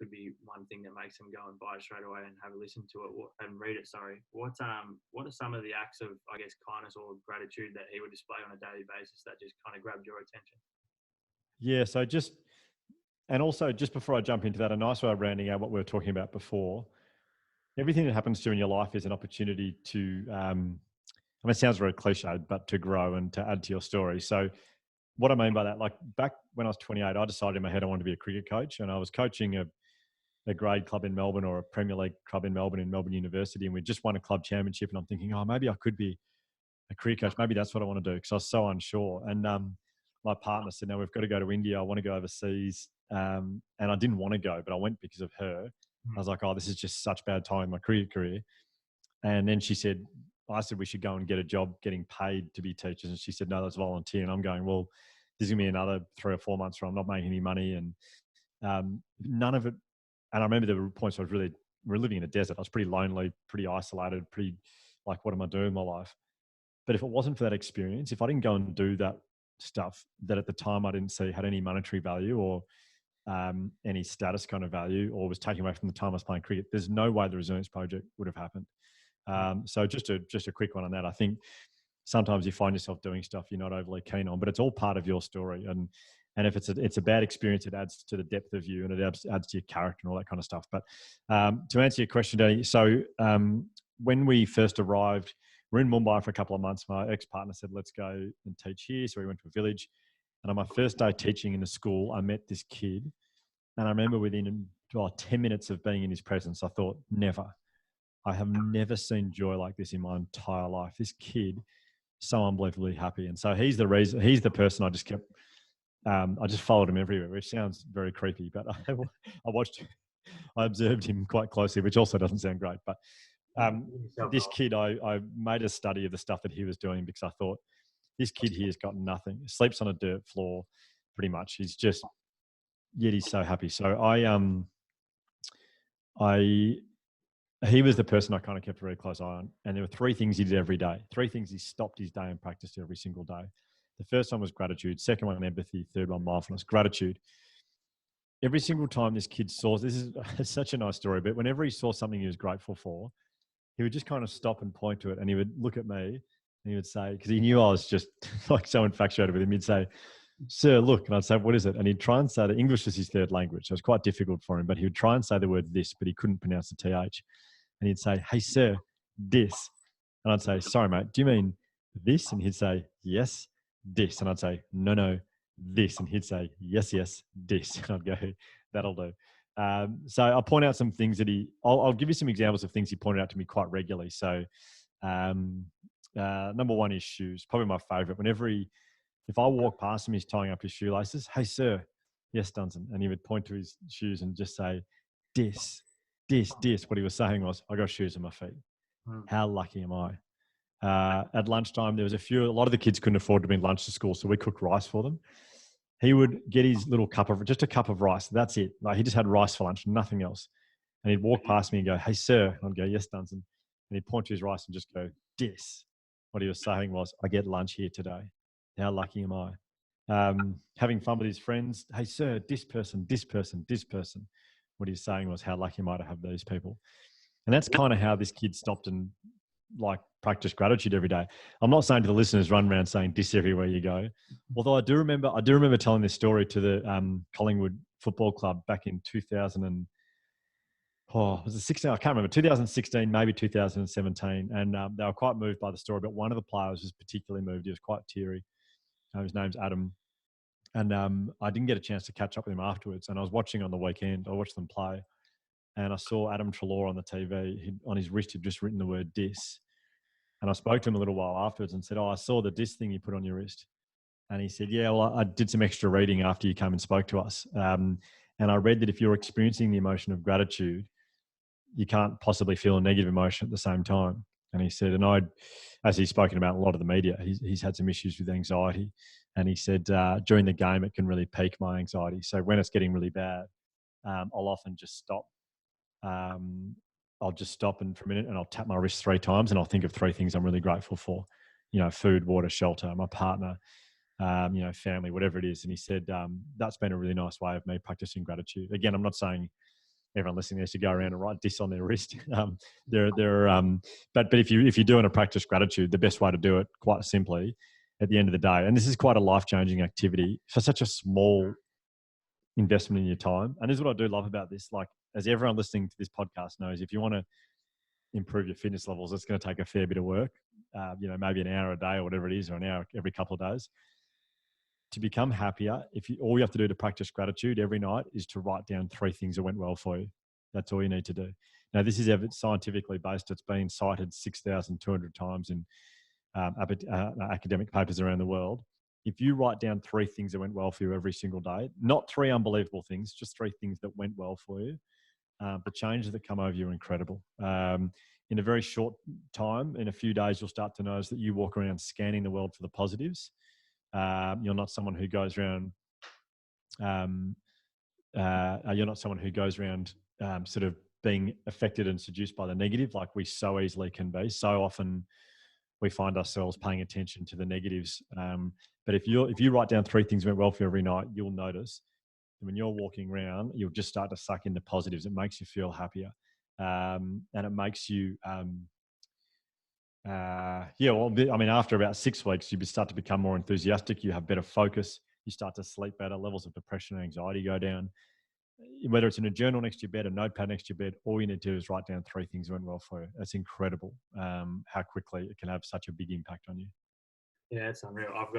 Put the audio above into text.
could be one thing that makes them go and buy it straight away and have a listen to it and read it. Sorry. What are some of the acts of, I guess, kindness or gratitude that he would display on a daily basis that just kind of grabbed your attention? Yeah. So and also just before I jump into that, a nice way of rounding out what we were talking about before, everything that happens to you in your life is an opportunity to, I mean, it sounds very cliched, but to grow and to add to your story. So what I mean by that, like back when I was 28, I decided in my head I wanted to be a cricket coach, and I was coaching a grade club in Melbourne, or a Premier League club in Melbourne University, and we just won a club championship. And I'm thinking, oh, maybe I could be a cricket coach. Maybe that's what I want to do, because I was so unsure. And my partner said, no, we've got to go to India. I want to go overseas. And I didn't want to go, but I went because of her. I was like, oh, this is just such bad time in my cricket career. And then I said, we should go and get a job getting paid to be teachers. And she said, no, that's volunteer. And I'm going, well, this is going to be another 3 or 4 months where I'm not making any money. And none of it. And I remember there were points where we're living in a desert. I was pretty lonely, pretty isolated, pretty like, what am I doing with my life? But if it wasn't for that experience, if I didn't go and do that stuff that at the time I didn't see had any monetary value or any status kind of value, or was taken away from the time I was playing cricket, there's no way the Resilience Project would have happened. So just a quick one on that. I think sometimes you find yourself doing stuff you're not overly keen on, but it's all part of your story. And if it's a bad experience, it adds to the depth of you, and it adds to your character and all that kind of stuff. But to answer your question, Danny, so when we first arrived, we're in Mumbai for a couple of months. My ex-partner said, let's go and teach here. So we went to a village. And on my first day teaching in the school, I met this kid. And I remember within 10 minutes of being in his presence, I thought, I have never seen joy like this in my entire life. This kid, so unbelievably happy. And so he's the person I just kept, I just followed him everywhere, which sounds very creepy, but I observed him quite closely, which also doesn't sound great. But this kid, I made a study of the stuff that he was doing, because I thought, this kid here has got nothing. He sleeps on a dirt floor, pretty much. Yet he's so happy. So he was the person I kind of kept a very close eye on. And there were 3 things he did every day. 3 things he stopped his day and practiced every single day. The first one was gratitude. Second one, empathy. Third one, mindfulness. Gratitude. Every single time this kid saw, this is such a nice story, but whenever he saw something he was grateful for, he would just kind of stop and point to it. And he would look at me and he would say, because he knew I was just like so infatuated with him, he'd say, sir, look. And I'd say, what is it? And he'd try and say that English is his third language. So it was quite difficult for him, but he would try and say the word this, but he couldn't pronounce the TH. And he'd say, hey, sir, this. And I'd say, sorry, mate, do you mean this? And he'd say, yes, this. And I'd say, no, this. And he'd say, yes, this. And I'd go, that'll do. So I'll point out some things that I'll give you some examples of things he pointed out to me quite regularly. So number one is shoes, probably my favorite. If I walk past him, he's tying up his shoelaces. Hey, sir. Yes, Stanzin. And he would point to his shoes and just say, this. What he was saying was, I got shoes on my feet. How lucky am I? At lunchtime, there was a lot of the kids couldn't afford to bring lunch to school, so we cooked rice for them. He would get his little just a cup of rice. That's it. Like, he just had rice for lunch, nothing else. And he'd walk past me and go, hey, sir. And I'd go, yes, Stanzin. And he'd point to his rice and just go, this. What he was saying was, I get lunch here today. How lucky am I? Having fun with his friends. Hey, sir, this person. What he was saying was, how lucky am I to have these people? And that's kind of how this kid stopped and practice gratitude every day. I'm not saying to the listeners, run around saying this everywhere you go. Although I do remember telling this story to the Collingwood Football Club back in 2000 was it 16? I can't remember, 2016, maybe 2017. And they were quite moved by the story, but one of the players was particularly moved. He was quite teary. His name's Adam. And I didn't get a chance to catch up with him afterwards. And I was watching on the weekend. I watched them play. And I saw Adam Treloar on the TV. On his wrist, he'd just written the word dis. And I spoke to him a little while afterwards and said, I saw the dis thing you put on your wrist. And he said, yeah, well, I did some extra reading after you came and spoke to us. And I read that if you're experiencing the emotion of gratitude, you can't possibly feel a negative emotion at the same time. And he said, as he's spoken about in a lot of the media, he's had some issues with anxiety. And he said, during the game, it can really peak my anxiety. So when it's getting really bad, I'll often just stop. I'll just stop and for a minute and I'll tap my wrist 3 times and I'll think of 3 things I'm really grateful for. Food, water, shelter, my partner, family, whatever it is. And he said, that's been a really nice way of me practicing gratitude. Again, I'm not saying everyone listening there should go around and write this on their wrist. But if you're doing a practice gratitude, the best way to do it, quite simply, at the end of the day, and this is quite a life-changing activity for such a small investment in your time. And this is what I do love about this. Like, as everyone listening to this podcast knows, if you want to improve your fitness levels, it's going to take a fair bit of work. Maybe an hour a day or whatever it is, or an hour every couple of days. To become happier, all you have to do to practice gratitude every night is to write down 3 things that went well for you. That's all you need to do. Now, this is scientifically based. It's been cited 6,200 times in academic papers around the world. If you write down 3 things that went well for you every single day, not 3 unbelievable things, just 3 things that went well for you, the changes that come over you are incredible. In a very short time, in a few days, you'll start to notice that you walk around scanning the world for the positives. You're not someone who goes around. You're not someone who goes around sort of being affected and seduced by the negative, like we so easily can be. So often, we find ourselves paying attention to the negatives. But if you write down 3 things that went well for you every night, you'll notice that when you're walking around, you'll just start to suck in the positives. It makes you feel happier, and it makes you. After about 6 weeks, you start to become more enthusiastic. You have better focus. You start to sleep better. Levels of depression and anxiety go down. Whether it's in a journal next to your bed, a notepad next to your bed, all you need to do is write down 3 things that went well for you. That's incredible how quickly it can have such a big impact on you. Yeah, it's unreal. I've